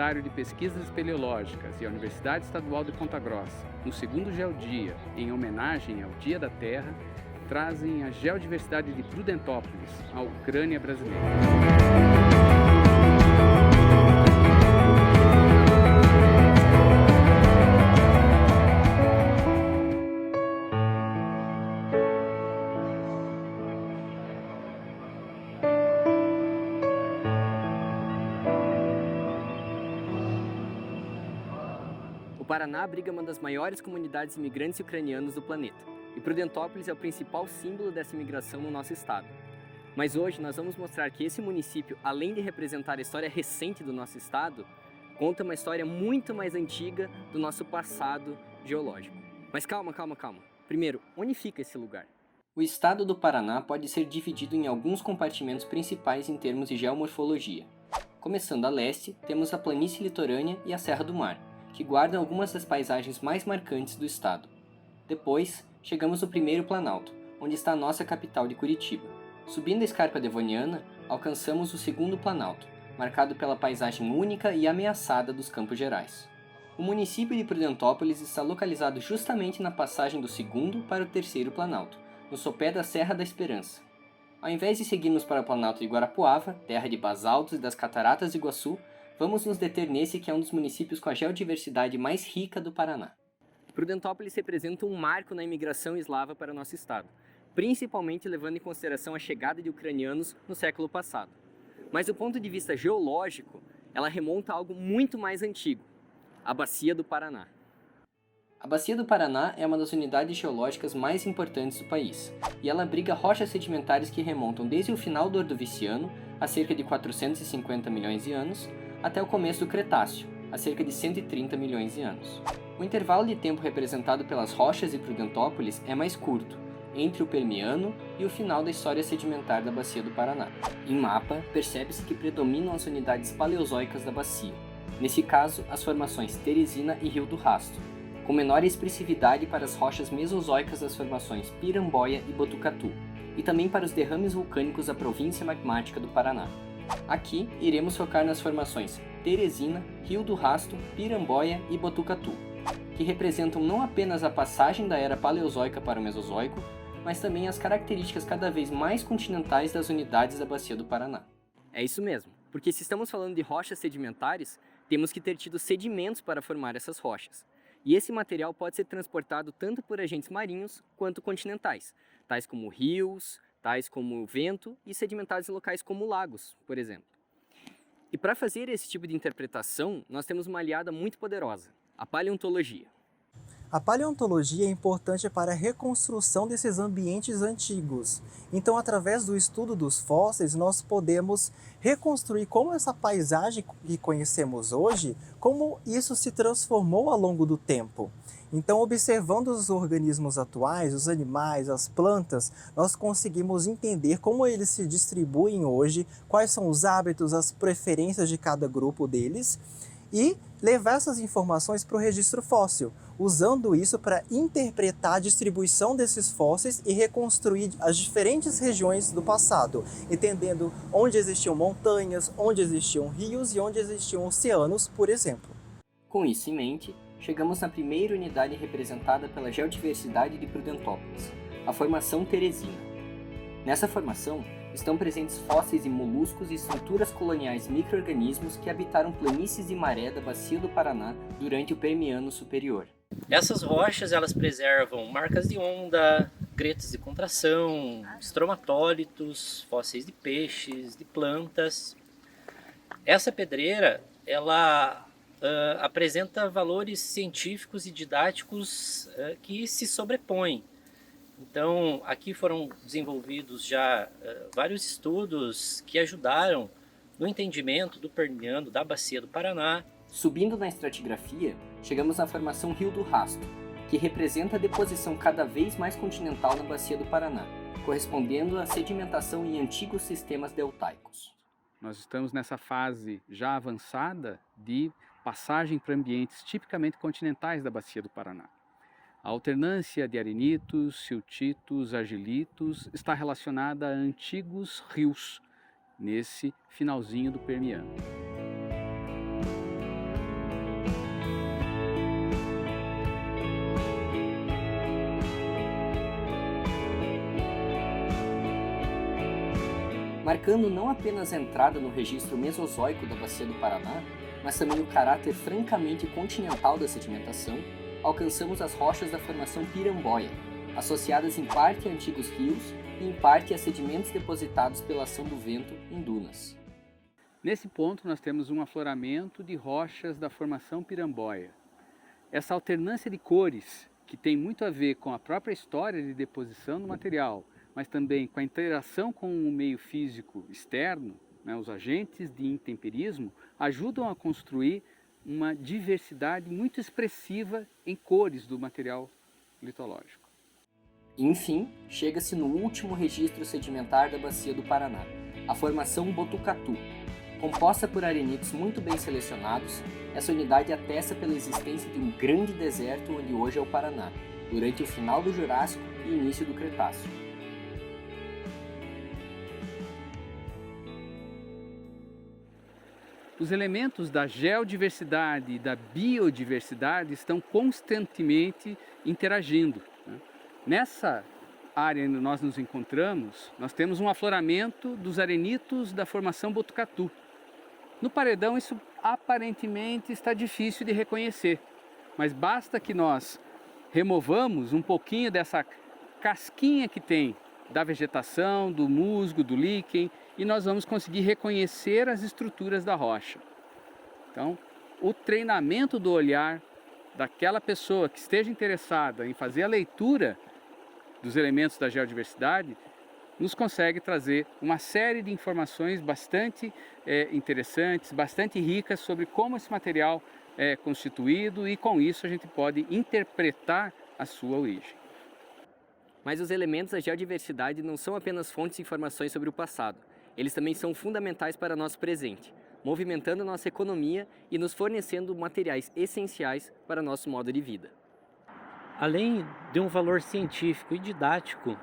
Universitário de Pesquisas Espeleológicas e a Universidade Estadual de Ponta Grossa, no segundo Geodia, em homenagem ao Dia da Terra, trazem a geodiversidade de Prudentópolis, a Ucrânia brasileira. O Paraná abriga uma das maiores comunidades imigrantes ucranianos do planeta, e Prudentópolis é o principal símbolo dessa imigração no nosso estado. Mas hoje nós vamos mostrar que esse município, além de representar a história recente do nosso estado, conta uma história muito mais antiga do nosso passado geológico. Mas calma. Primeiro, onde fica esse lugar? O estado do Paraná pode ser dividido em alguns compartimentos principais em termos de geomorfologia. Começando a leste, temos a planície litorânea e a Serra do Mar, que guardam algumas das paisagens mais marcantes do estado. Depois, chegamos no primeiro Planalto, onde está a nossa capital de Curitiba. Subindo a escarpa devoniana, alcançamos o segundo Planalto, marcado pela paisagem única e ameaçada dos Campos Gerais. O município de Prudentópolis está localizado justamente na passagem do segundo para o terceiro Planalto, no sopé da Serra da Esperança. Ao invés de seguirmos para o Planalto de Guarapuava, terra de basaltos e das Cataratas de Iguaçu, vamos nos deter nesse que é um dos municípios com a geodiversidade mais rica do Paraná. Prudentópolis representa um marco na imigração eslava para o nosso estado, principalmente levando em consideração a chegada de ucranianos no século passado. Mas do ponto de vista geológico, ela remonta a algo muito mais antigo, a Bacia do Paraná. A Bacia do Paraná é uma das unidades geológicas mais importantes do país, e ela abriga rochas sedimentares que remontam desde o final do Ordoviciano, há cerca de 450 milhões de anos, até o começo do Cretáceo, há cerca de 130 milhões de anos. O intervalo de tempo representado pelas rochas de Prudentópolis é mais curto, entre o Permiano e o final da história sedimentar da Bacia do Paraná. Em mapa, percebe-se que predominam as unidades paleozoicas da bacia, nesse caso, as formações Teresina e Rio do Rastro, com menor expressividade para as rochas mesozoicas das formações Piramboia e Botucatu, e também para os derrames vulcânicos da província magmática do Paraná. Aqui, iremos focar nas formações Teresina, Rio do Rastro, Piramboia e Botucatu, que representam não apenas a passagem da era paleozoica para o Mesozoico, mas também as características cada vez mais continentais das unidades da Bacia do Paraná. É isso mesmo, porque se estamos falando de rochas sedimentares, temos que ter tido sedimentos para formar essas rochas. E esse material pode ser transportado tanto por agentes marinhos quanto continentais, tais como rios, tais como vento e sedimentados em locais como lagos, por exemplo. E para fazer esse tipo de interpretação, nós temos uma aliada muito poderosa, a paleontologia. A paleontologia é importante para a reconstrução desses ambientes antigos. Então, através do estudo dos fósseis, nós podemos reconstruir como essa paisagem que conhecemos hoje, como isso se transformou ao longo do tempo. Então, observando os organismos atuais, os animais, as plantas, nós conseguimos entender como eles se distribuem hoje, quais são os hábitos, as preferências de cada grupo deles, e levar essas informações para o registro fóssil, usando isso para interpretar a distribuição desses fósseis e reconstruir as diferentes regiões do passado, entendendo onde existiam montanhas, onde existiam rios e onde existiam oceanos, por exemplo. Com isso em mente, chegamos na primeira unidade representada pela geodiversidade de Prudentópolis, a formação Teresina. Nessa formação, estão presentes fósseis de moluscos e estruturas coloniais micro-organismos que habitaram planícies de maré da Bacia do Paraná durante o Permiano Superior. Essas rochas elas preservam marcas de onda, gretas de contração, estromatólitos, fósseis de peixes, de plantas. Essa pedreira ela apresenta valores científicos e didáticos que se sobrepõem. Então, aqui foram desenvolvidos já vários estudos que ajudaram no entendimento do Permiano, da Bacia do Paraná. Subindo na estratigrafia, chegamos na formação Rio do Rastro, que representa a deposição cada vez mais continental na Bacia do Paraná, correspondendo à sedimentação em antigos sistemas deltaicos. Nós estamos nessa fase já avançada de passagem para ambientes tipicamente continentais da Bacia do Paraná. A alternância de arenitos, siltitos, argilitos está relacionada a antigos rios, nesse finalzinho do Permiano. marcando não apenas a entrada no registro mesozoico da Bacia do Paraná, mas também o caráter francamente continental da sedimentação, alcançamos as rochas da formação Piramboia, associadas em parte a antigos rios e em parte a sedimentos depositados pela ação do vento em dunas. Nesse ponto nós temos um afloramento de rochas da formação Piramboia. Essa alternância de cores, que tem muito a ver com a própria história de deposição do material, mas também com a interação com o meio físico externo, né, os agentes de intemperismo, ajudam a construir uma diversidade muito expressiva em cores do material litológico. Enfim, chega-se no último registro sedimentar da Bacia do Paraná, a formação Botucatu. Composta por arenitos muito bem selecionados, essa unidade atesta pela existência de um grande deserto onde hoje é o Paraná, durante o final do Jurássico e início do Cretáceo. Os elementos da geodiversidade e da biodiversidade estão constantemente interagindo, né? Nessa área onde nós nos encontramos, nós temos um afloramento dos arenitos da formação Botucatu. No paredão isso aparentemente está difícil de reconhecer, mas basta que nós removamos um pouquinho dessa casquinha que tem da vegetação, do musgo, do líquen, e nós vamos conseguir reconhecer as estruturas da rocha. Então, o treinamento do olhar daquela pessoa que esteja interessada em fazer a leitura dos elementos da geodiversidade nos consegue trazer uma série de informações bastante interessantes, bastante ricas sobre como esse material é constituído, e com isso a gente pode interpretar a sua origem. Mas os elementos da geodiversidade não são apenas fontes de informações sobre o passado. Eles também são fundamentais para nosso presente, movimentando nossa economia e nos fornecendo materiais essenciais para nosso modo de vida. Além de um valor científico e didático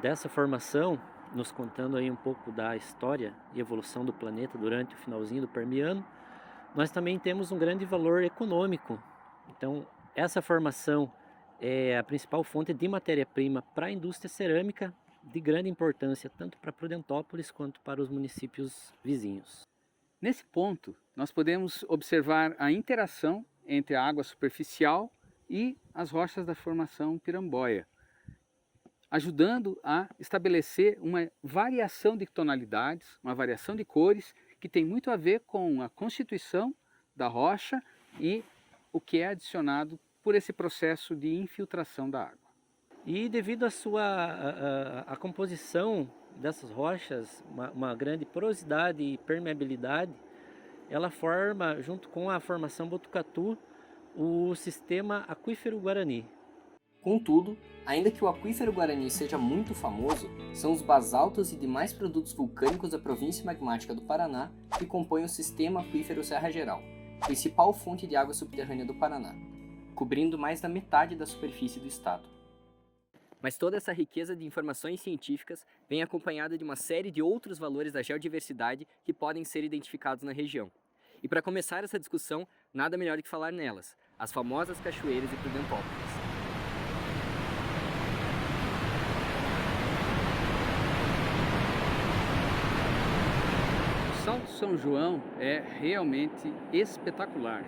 dessa formação, nos contando aí um pouco da história e evolução do planeta durante o finalzinho do Permiano, nós também temos um grande valor econômico. Então, essa formação é a principal fonte de matéria-prima para a indústria cerâmica, de grande importância tanto para Prudentópolis quanto para os municípios vizinhos. Nesse ponto, nós podemos observar a interação entre a água superficial e as rochas da formação Piramboia, ajudando a estabelecer uma variação de tonalidades, uma variação de cores, que tem muito a ver com a constituição da rocha e o que é adicionado por esse processo de infiltração da água. E devido à composição dessas rochas, uma grande porosidade e permeabilidade, ela forma, junto com a formação Botucatu, o sistema aquífero Guarani. Contudo, ainda que o aquífero Guarani seja muito famoso, são os basaltos e demais produtos vulcânicos da província magmática do Paraná que compõem o sistema aquífero Serra Geral, principal fonte de água subterrânea do Paraná, cobrindo mais da metade da superfície do estado. Mas toda essa riqueza de informações científicas vem acompanhada de uma série de outros valores da geodiversidade que podem ser identificados na região. E para começar essa discussão, nada melhor do que falar nelas, as famosas cachoeiras de Prudentópolis. O Salto São João é realmente espetacular.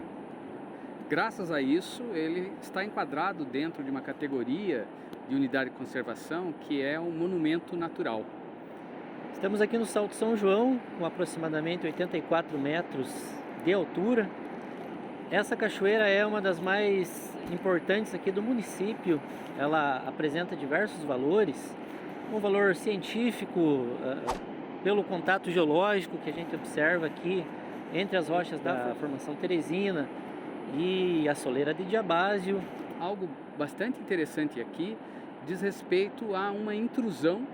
Graças a isso, ele está enquadrado dentro de uma categoria de unidade de conservação que é um monumento natural. Estamos aqui no Salto São João, com aproximadamente 84 metros de altura. Essa cachoeira é uma das mais importantes aqui do município. Ela apresenta diversos valores, um valor científico, pelo contato geológico que a gente observa aqui entre as rochas da formação Teresina e a soleira de Diabásio. Algo bastante interessante aqui diz respeito a uma intrusão,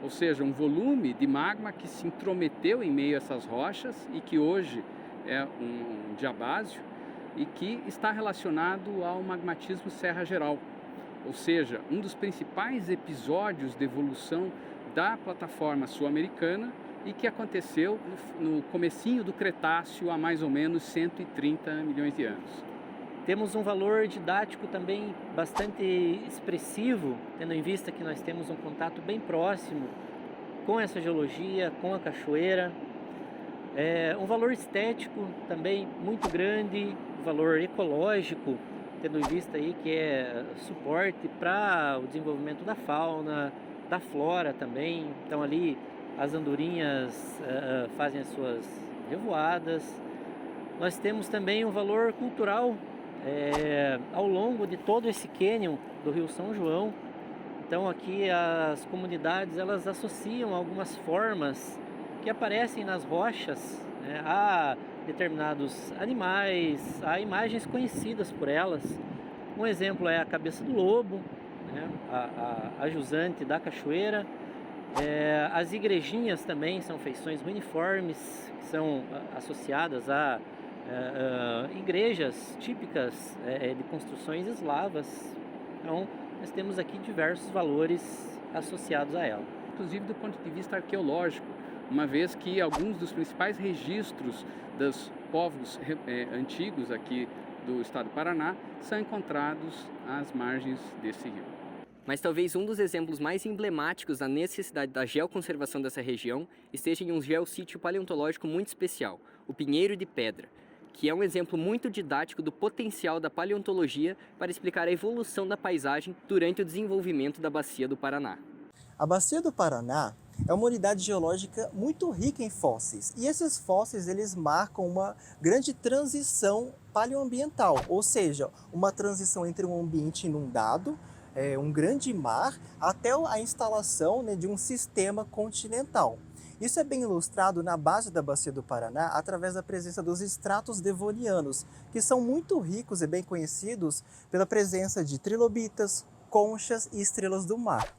ou seja, um volume de magma que se intrometeu em meio a essas rochas e que hoje é um diabásio e que está relacionado ao magmatismo Serra Geral, ou seja, um dos principais episódios de evolução da plataforma sul-americana e que aconteceu no comecinho do Cretáceo há mais ou menos 130 milhões de anos. Temos um valor didático também bastante expressivo, tendo em vista que nós temos um contato bem próximo com essa geologia, com a cachoeira. Um valor estético também muito grande, valor ecológico, tendo em vista aí que é suporte para o desenvolvimento da fauna, da flora também. Então ali as andorinhas fazem as suas revoadas. Nós temos também um valor cultural ao longo de todo esse cânion do Rio São João. Então aqui as comunidades elas associam algumas formas que aparecem nas rochas, né, a determinados animais, a imagens conhecidas por elas. Um exemplo é a cabeça do lobo, né, a jusante da cachoeira. As igrejinhas também são feições uniformes, que são associadas a igrejas típicas de construções eslavas. Então, nós temos aqui diversos valores associados a ela. Inclusive do ponto de vista arqueológico, uma vez que alguns dos principais registros dos povos antigos aqui do estado do Paraná são encontrados às margens desse rio. Mas talvez um dos exemplos mais emblemáticos da necessidade da geoconservação dessa região esteja em um geossítio paleontológico muito especial, o Pinheiro de Pedra, que é um exemplo muito didático do potencial da paleontologia para explicar a evolução da paisagem durante o desenvolvimento da Bacia do Paraná. A Bacia do Paraná é uma unidade geológica muito rica em fósseis, e esses fósseis eles marcam uma grande transição paleoambiental, ou seja, uma transição entre um ambiente inundado, um grande mar, até a instalação, né, de um sistema continental. Isso é bem ilustrado na base da Bacia do Paraná através da presença dos estratos devonianos, que são muito ricos e bem conhecidos pela presença de trilobitas, conchas e estrelas do mar.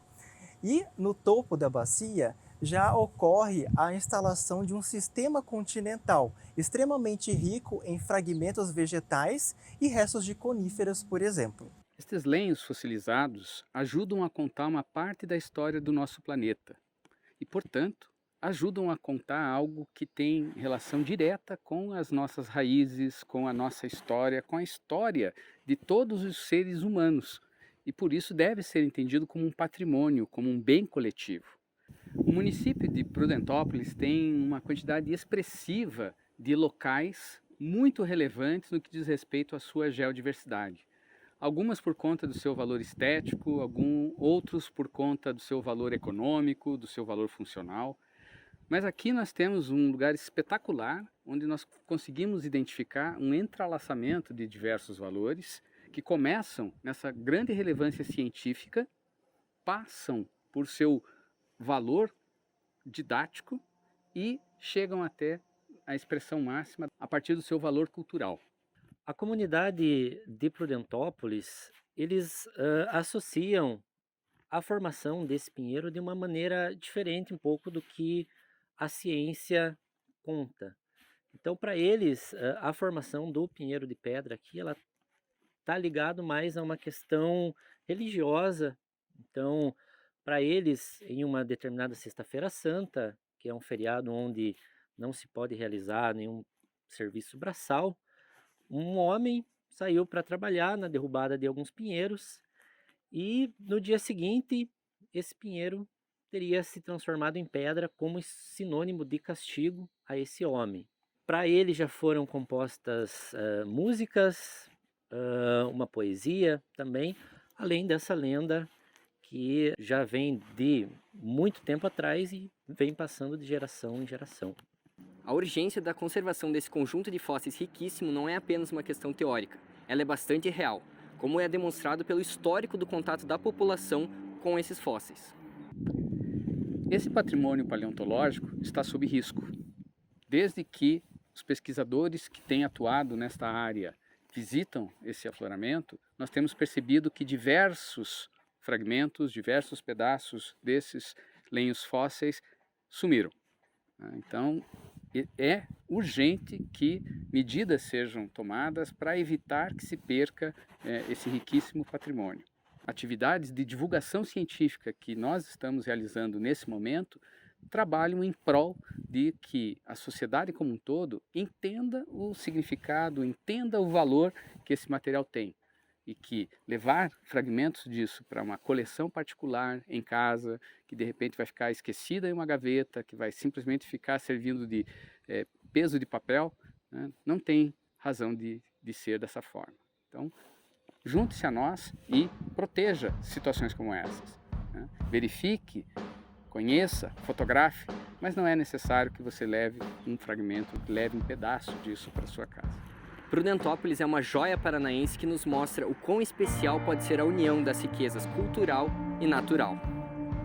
E no topo da bacia já ocorre a instalação de um sistema continental extremamente rico em fragmentos vegetais e restos de coníferas, por exemplo. Estes lenhos fossilizados ajudam a contar uma parte da história do nosso planeta e, portanto, ajudam a contar algo que tem relação direta com as nossas raízes, com a nossa história, com a história de todos os seres humanos. E por isso deve ser entendido como um patrimônio, como um bem coletivo. O município de Prudentópolis tem uma quantidade expressiva de locais muito relevantes no que diz respeito à sua geodiversidade. Algumas por conta do seu valor estético, outros por conta do seu valor econômico, do seu valor funcional. Mas aqui nós temos um lugar espetacular, onde nós conseguimos identificar um entrelaçamento de diversos valores, que começam nessa grande relevância científica, passam por seu valor didático e chegam até a expressão máxima a partir do seu valor cultural. A comunidade de Prudentópolis, eles associam a formação desse pinheiro de uma maneira diferente um pouco do que a ciência conta. Então, para eles, a formação do pinheiro de pedra aqui, ela está ligado mais a uma questão religiosa. Então, para eles, em uma determinada Sexta-feira Santa, que é um feriado onde não se pode realizar nenhum serviço braçal, um homem saiu para trabalhar na derrubada de alguns pinheiros e no dia seguinte esse pinheiro teria se transformado em pedra como sinônimo de castigo a esse homem. Para ele já foram compostas músicas, uma poesia também, além dessa lenda que já vem de muito tempo atrás e vem passando de geração em geração. A urgência da conservação desse conjunto de fósseis riquíssimo não é apenas uma questão teórica, ela é bastante real, como é demonstrado pelo histórico do contato da população com esses fósseis. Esse patrimônio paleontológico está sob risco, desde que os pesquisadores que têm atuado nesta área visitam esse afloramento. Nós temos percebido que diversos fragmentos, diversos pedaços desses lenhos fósseis sumiram. Então, é urgente que medidas sejam tomadas para evitar que se perca esse riquíssimo patrimônio. Atividades de divulgação científica que nós estamos realizando nesse momento trabalham em prol de que a sociedade como um todo entenda o significado, entenda o valor que esse material tem. e que levar fragmentos disso para uma coleção particular em casa, que de repente vai ficar esquecida em uma gaveta, que vai simplesmente ficar servindo de peso de papel, né, não tem razão de ser dessa forma. Então, junte-se a nós e proteja situações como essas, né? Verifique, conheça, fotografe, mas não é necessário que você leve um fragmento, leve um pedaço disso para sua casa. Prudentópolis é uma joia paranaense que nos mostra o quão especial pode ser a união das riquezas cultural e natural.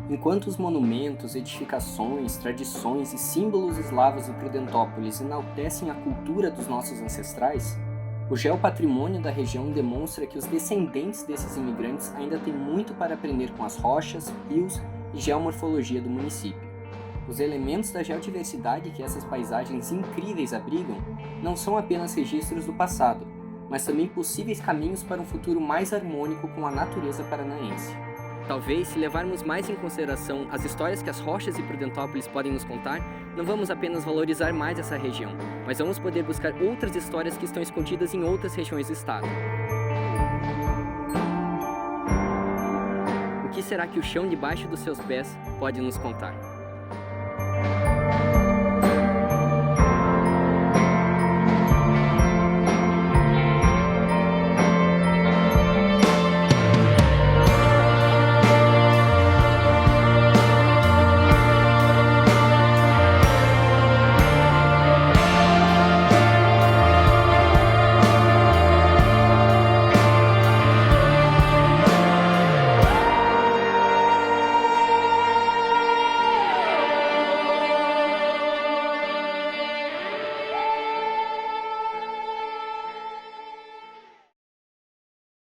Enquanto os monumentos, edificações, tradições e símbolos eslavos de Prudentópolis enaltecem a cultura dos nossos ancestrais, o geopatrimônio da região demonstra que os descendentes desses imigrantes ainda têm muito para aprender com as rochas, rios e geomorfologia do município. Os elementos da geodiversidade que essas paisagens incríveis abrigam não são apenas registros do passado, mas também possíveis caminhos para um futuro mais harmônico com a natureza paranaense. Talvez, se levarmos mais em consideração as histórias que as rochas de Prudentópolis podem nos contar, não vamos apenas valorizar mais essa região, mas vamos poder buscar outras histórias que estão escondidas em outras regiões do estado. O que será que o chão debaixo dos seus pés pode nos contar?